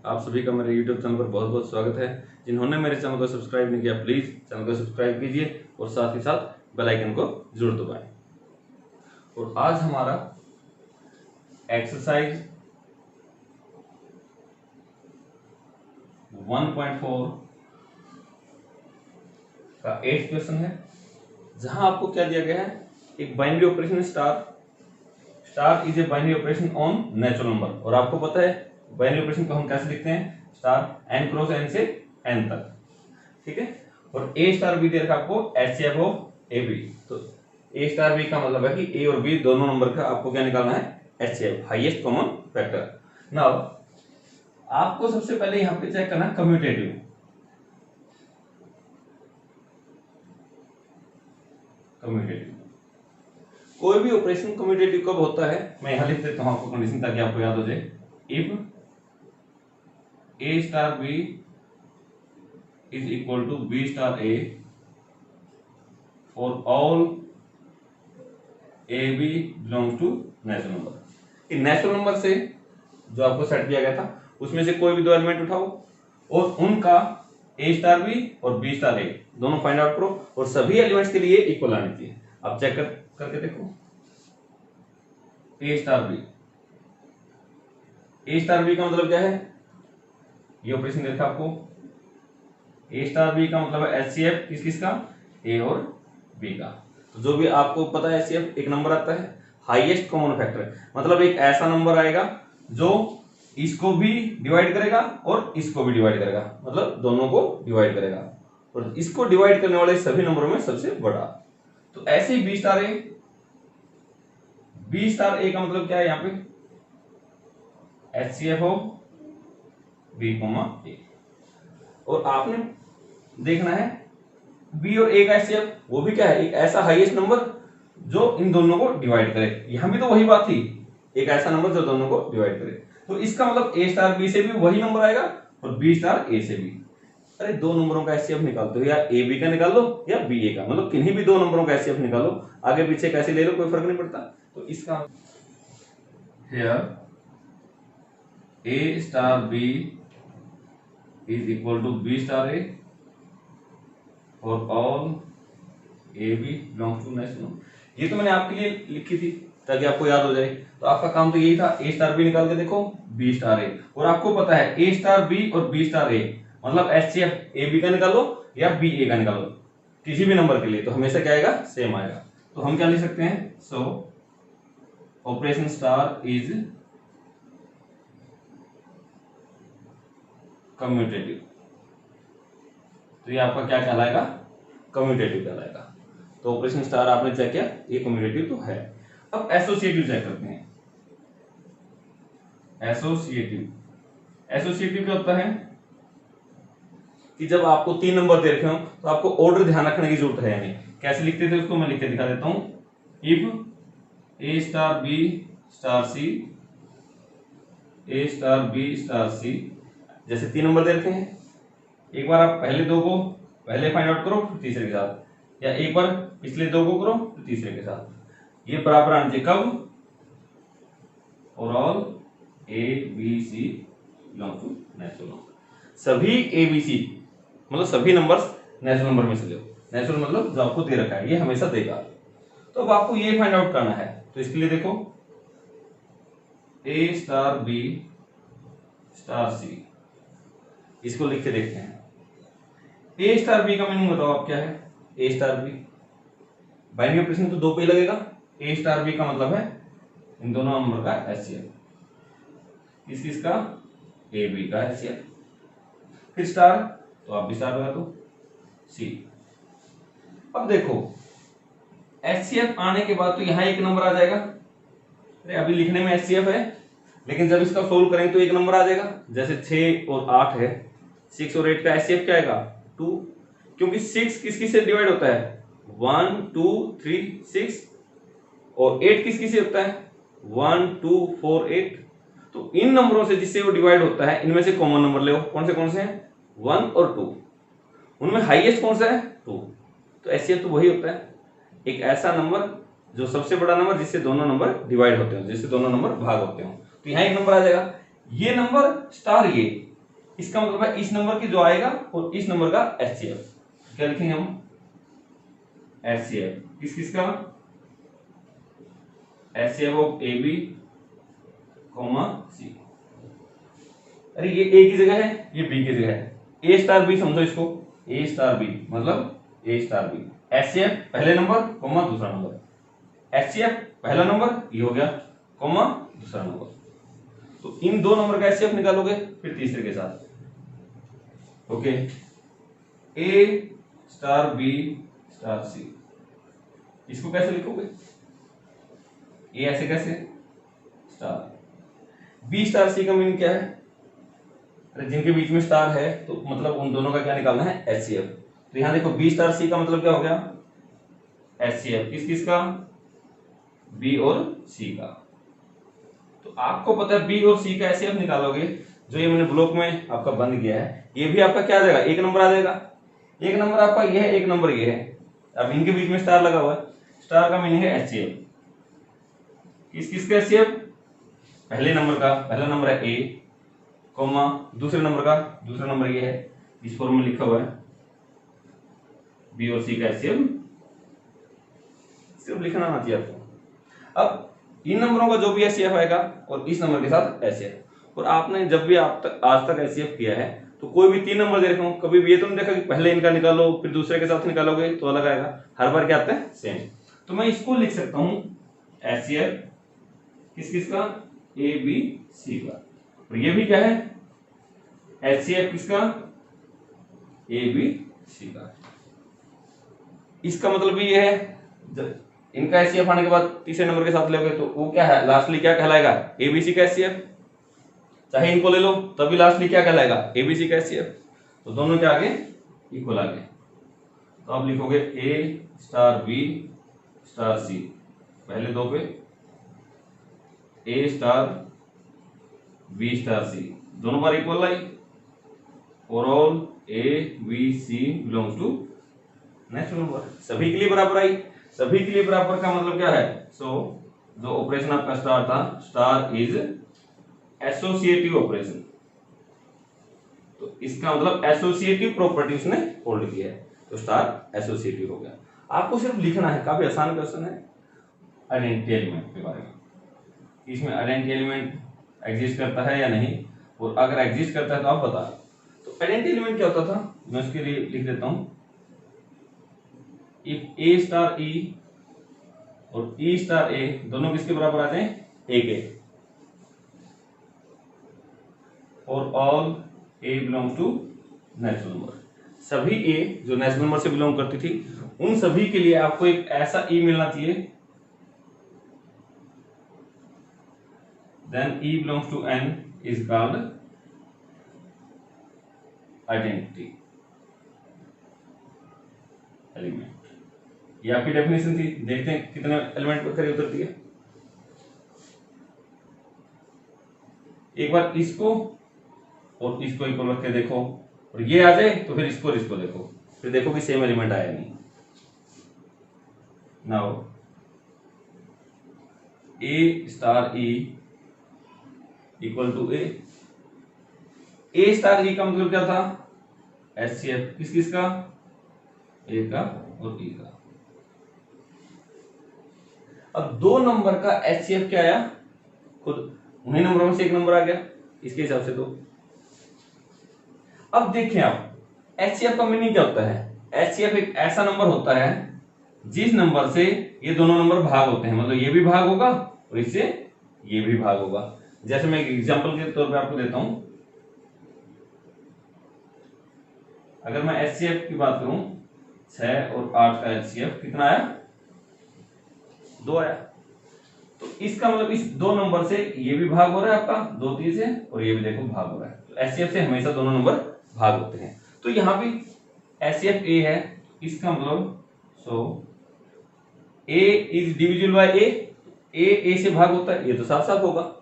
आप सभी का मेरे YouTube चैनल पर बहुत बहुत स्वागत है। जिन्होंने मेरे चैनल को सब्सक्राइब नहीं किया प्लीज़ चैनल को सब्सक्राइब कीजिए और साथ ही साथ बेल आइकन को जरूर दबाएं। और आज हमारा एक्सरसाइज 1.4 का 8th क्वेश्चन है, जहां आपको क्या दिया गया है, एक binary operation star is a binary operation on natural number. और आपको पता है बाइनरी ऑपरेशन को हम कैसे लिखते हैं, स्टार n क्रॉस n से n तक, ठीक है। और a स्टार b दे रखा आपको HCF ऑफ AB। तो a स्टार b का मतलब है कि a और b दोनों नंबर का आपको क्या निकालना है, HCF highest common factor. Now आपको सबसे पहले यहां पे चेक करना कम्यूटेटिव। कोई भी ऑपरेशन कम्यूटेटिव कब होता है, मैं यहां लिख देता हूं आपको कंडीशन ताकि आपको याद हो जाए। If a star b is equal to b star a for all a b belongs to natural number. इन नेचुरल नंबर से जो आपको सेट दिया गया था उसमें से कोई भी दो एलिमेंट उठाओ और उनका a स्टार b और b स्टार a दोनों फाइंड आउट करो और सभी एलिमेंट्स के लिए इक्वल आनी चाहिए। आप चेक करके देखो, a स्टार b का मतलब क्या है, ये ऑपरेशन देखा आपको। a स्टार b का मतलब है HCF किसका, a और b का। तो जो भी आपको पता है HCF एक नंबर आता है हाईएस्ट कॉमन फैक्टर, मतलब एक ऐसा नंबर आएगा जो इसको भी डिवाइड करेगा और इसको भी डिवाइड करेगा, मतलब दोनों को डिवाइड करेगा और इसको डिवाइड करने वाले सभी नंबरों में सबसे बड़ा। तो ऐसे ही b स्टार a का मतलब क्या है, यहाँ पे HCF ऑफ b, a। और आपने देखना है b और a का HCF, वो भी क्या है, एक ऐसा हाईएस्ट नंबर जो इन दोनों को डिवाइड करे। यहां भी तो वही बात थी, एक ऐसा नंबर जो दोनों को डिवाइड करे। तो इसका मतलब a स्टार b से भी वही नंबर आएगा और b स्टार a से भी। अरे दो नंबरों का HCF निकालते हो, या a b का निकाल लो या b a का, मतलब किन्हीं भी दो नंबरों का HCF निकालो, आगे पीछे कैसे ले लो कोई फर्क नहीं पड़ता। तो इसका here a star b is equal to b star a for all a b belongs to national. ये तो मैंने आपके लिए लिखी थी ताकि आपको याद हो जाए। तो आपका काम तो यही था, a स्टार b निकाल के देखो, b स्टार a। और आपको पता है a स्टार b और b स्टार a मतलब HCF a b का निकालो या b a का निकालो, किसी भी नंबर के लिए तो हमेशा क्या आएगा, सेम आएगा। तो हम क्या लिख सकते हैं, सो ऑपरेशन स्टार इज कम्यूटेटिव। तो ये आपका क्या कहलाएगा, कम्यूटेटिव कहलाएगा। तो ऑपरेशन स्टार आपने चेक किया, ये कम्यूटेटिव तो है। अब एसोसिएटिव चेक करते हैं। एसोसिएटिव क्या होता है कि जब आपको तीन नंबर दे रखे हो तो आपको ऑर्डर ध्यान रखने की जरूरत है, यानी कैसे लिखते थे उसको मैं लिख के दिखा देता हूं। If a star b star c, a star b star c, जैसे तीन नंबर दे रखे हैं, एक बार आप पहले दो को पहले फाइंड आउट करो फिर तीसरे के साथ, या एक बार पिछले दो को करो फिर तीसरे के साथ। ये बराबर आना चाहिए कब, और all a b c belong to natural number. सभी a b c मतलब सभी नंबर्स नेचुरल नंबर में से लो। नेचुरल मतलब जो आपको दे रखा है ये हमेशा देगा। तो अब आपको ये फाइंड आउट करना है, तो इसके लिए देखो a star b star c, इसको लिख के देखते हैं। a स्टार b का मीनिंग बताओ आप क्या है, a star b binary operation तो दो पे ही लगेगा। a स्टार b का मतलब है इन दोनों नंबर का HCF, किसका, a b का HCF। फिर स्टार तो आप भी स्टार लगा दो, c। अब देखो HCF आने के बाद तो यहां एक नंबर आ जाएगा। अरे अभी लिखने में HCF है लेकिन जब इसका सोल्व करेंगे तो एक नंबर आ जाएगा। जैसे 6 और 8 है, 6 और 8 का HCF क्या आएगा, 2, क्योंकि 6 किस से डिवाइड होता है, 1 2 3 6, और 8 किस से होता है, 1 2 4 8। तो इन नंबरों से जिससे वो डिवाइड होता है इनमें से कॉमन नंबर ले, कौन से हैं, 1 और 2, उनमें हाईएस्ट कौन सा है, 2। तो HCF तो वही होता है, एक ऐसा नंबर जो सबसे बड़ा नंबर जिससे दोनों नंबर डिवाइड होते हो, जिससे दोनों नंबर भाग होते हो। तो यहाँ एक नंबर आ जाएगा, ये नंबर स्टार, ये इसका मतलब है इस नंबर की जो आएगा और इस नंबर का एचसीएफ। क्या लिखेंगे हम? एचसीएफ किस किस का? HCF of A B comma C. अरे ये ए की जगह है, ये बी की जगह है। ए स्टार बी समझो इसको, ए स्टार बी मतलब ए स्टार बी। एचसीएफ पहले नंबर कॉमा दूसरा नंबर, एचसीएफ पहला नंबर ये हो गया कॉमा दूसरा नंबर। तो इन दो नंबर का एचसीएफ निकालोगे फिर तीसरे के साथ। ओके, ए स्टार बी स्टार सी, इसको कैसे लिखोगे? ए ऐसे कैसे? स्टार। बी स्टार सी का मीनिंग क्या है? अरे जिनके बीच में स्टार है तो मतलब उन दोनों का क्या निकालना है? एचसीएफ। तो यहां देखो बी स्टार सी का मतलब क्या हो गया? एचसीएफ किस किस का? बी और सी का। तो आपको पता है बी और सी का एचसीएफ निकालोगे, जो ये मैंने ब्लॉक में आपका बंद किया है, ये भी आपका क्या आ जाएगा? एक नंबर आ जाएगा। एक नंबर आपका ये है, एक नंबर ये है। अब इनके बीच में स्टार लगा हुआ है, स्टार का मीनिंग है एचसीएफ। किस किस का एचसीएफ? पहले नंबर का, पहला नंबर है ए कॉमा दूसरे नंबर का दूसरा नंबर ये है, इस फॉर्म में लिखा हुआ है बी और सी का एचसीएफ। सिर्फ लिखना आना चाहिए आपको। अब इन नंबरों का जो भी एचसीएफ आएगा और इस नंबर के साथ एचसीएफ। और आपने जब भी आप तक आज तक एचसीएफ किया है तो कोई भी तीन नंबर दे रखा हूं, कभी भी ये तो नहीं देखा कि पहले इनका निकालो फिर दूसरे के साथ निकालोगे तो अलग आएगा। हर बार क्या आता है? सेम। तो मैं इसको लिख सकता हूं एचसीएफ किस किस का? ए बी सी का। और ये भी क्या है? एचसीएफ किसका? ए बी सी का। इसका मतलब भी ये है जब इनका एचसीएफ आने के बाद तीसरे नंबर के साथ लोगे तो वो क्या है? लास्टली क्या कहलाएगा? एबीसी का एचसीएफ। चाहे इनको ले लो तभी लास्टली क्या कहलाएगा? एबीसी का एचसीएफ। तो दोनों के आगे इक्वल आ गए। तो आप लिखोगे A star B star C, पहले दो पे A star B star C, दोनों बार इक्वल आई। और all A B C belongs to natural number. सभी के लिए बराबर आई। सभी के लिए बराबर का मतलब क्या है? जो ऑपरेशन आपका स्टार था, स्टार इज एसोसिएटिव ऑपरेशन। तो इसका मतलब एसोसिएटिव प्रॉपर्टी उसने होल्ड किया है, तो स्टार एसोसिएटिव हो गया। आपको सिर्फ लिखना है, काफी आसान क्वेश्चन है आइडेंटिटी एलिमेंट के बारे में। इसमें आइडेंटिटी एलिमेंट एग्जिस्ट करता है या नहीं, और अगर एग्जिस्ट करता है तो आप बता। तो आइडेंटिटी एलिमेंट क्या होता था, मैं उसके लिए लिख देता हूं। इफ ए स्टार ई और ई स्टार ए दोनों किसके बराबर आते हैं? ए के। और all A belongs to natural number. सभी ए जो नेचुरल नंबर से बिलोंग करती थी उन सभी के लिए आपको एक ऐसा ई मिलना चाहिए then E belongs to N is called identity element. ये आपकी डेफिनेशन थी। देखते हैं कितने एलिमेंट पर खरी उतरती है। एक बार इसको और इसको इक्वल रख के देखो, और ये आ जाए तो फिर इसको और इसको देखो, फिर देखो कि सेम एलिमेंट आया नहीं। Now A star E equal to A star E का मतलब क्या था? एचसीएफ किस किस का? ए का और ई का। अब दो नंबर का एचसीएफ क्या आया? खुद उन्हीं नंबरों में से एक नंबर आ गया इसके हिसाब से। तो अब देखिए आप एचसीएफ का मीनिंग क्या होता है? एचसीएफ एक ऐसा नंबर होता है जिस नंबर से ये दोनों नंबर भाग होते हैं, मतलब ये भी भाग होगा और इससे ये भी भाग होगा। जैसे मैं एक एग्जांपल के तौर पे आपको देता हूं। अगर मैं एचसीएफ की बात करूं, 6 और 8 का एचसीएफ कितना आया? 2 आया। तो इसका मतलब इस दो नंबर से ये भी भाग हो रहा है आपका 2 3 से, और ये भी देखो भाग हो रहा है। तो एचसीएफ से हमेशा दोनों नंबर भाग होते हैं। तो यहां भी एचसीएफ ए है, इसका मतलब ए इज डिविजिबल बाय ए से भाग होता है, ये तो साफ साफ होगा,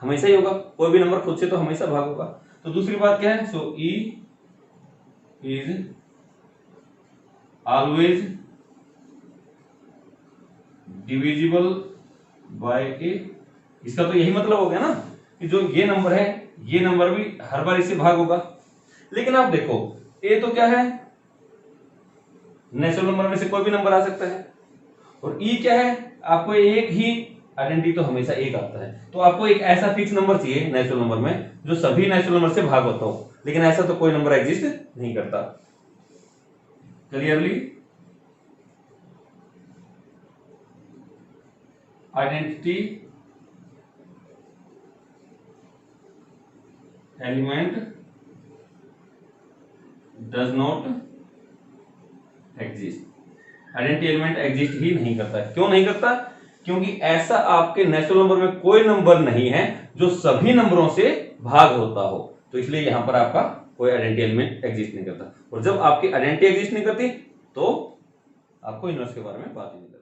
हमेशा ही होगा। कोई भी नंबर खुद से तो हमेशा भाग होगा। तो दूसरी बात क्या है? E is always divisible by A. इसका तो यही मतलब हो गया ना कि जो ये नंबर है ये नंबर भी हर बार इससे भाग होगा। लेकिन आप देखो ए तो क्या है, नेचुरल नंबर में से कोई भी नंबर आ सकता है, और ई क्या है, आपको एक ही आइडेंटिटी तो हमेशा एक आता है, तो आपको एक ऐसा फिक्स नंबर चाहिए नेचुरल नंबर में जो सभी नेचुरल नंबर से भाग होता हो, लेकिन ऐसा तो कोई नंबर एग्जिस्ट नहीं करता। Clearly identity element does not exist. Identity element exist ही नहीं करता। क्यों नहीं करता? क्योंकि ऐसा आपके नेचुरल नंबर में कोई नंबर नहीं है जो सभी नंबरों से भाग होता हो, तो इसलिए यहां पर आपका कोई आइडेंटिटी एलिमेंट एग्जिस्ट नहीं करता। और जब आपकी आइडेंटिटी एग्जिस्ट नहीं करती तो आपको इनवर्स के बारे में बात नहीं करती।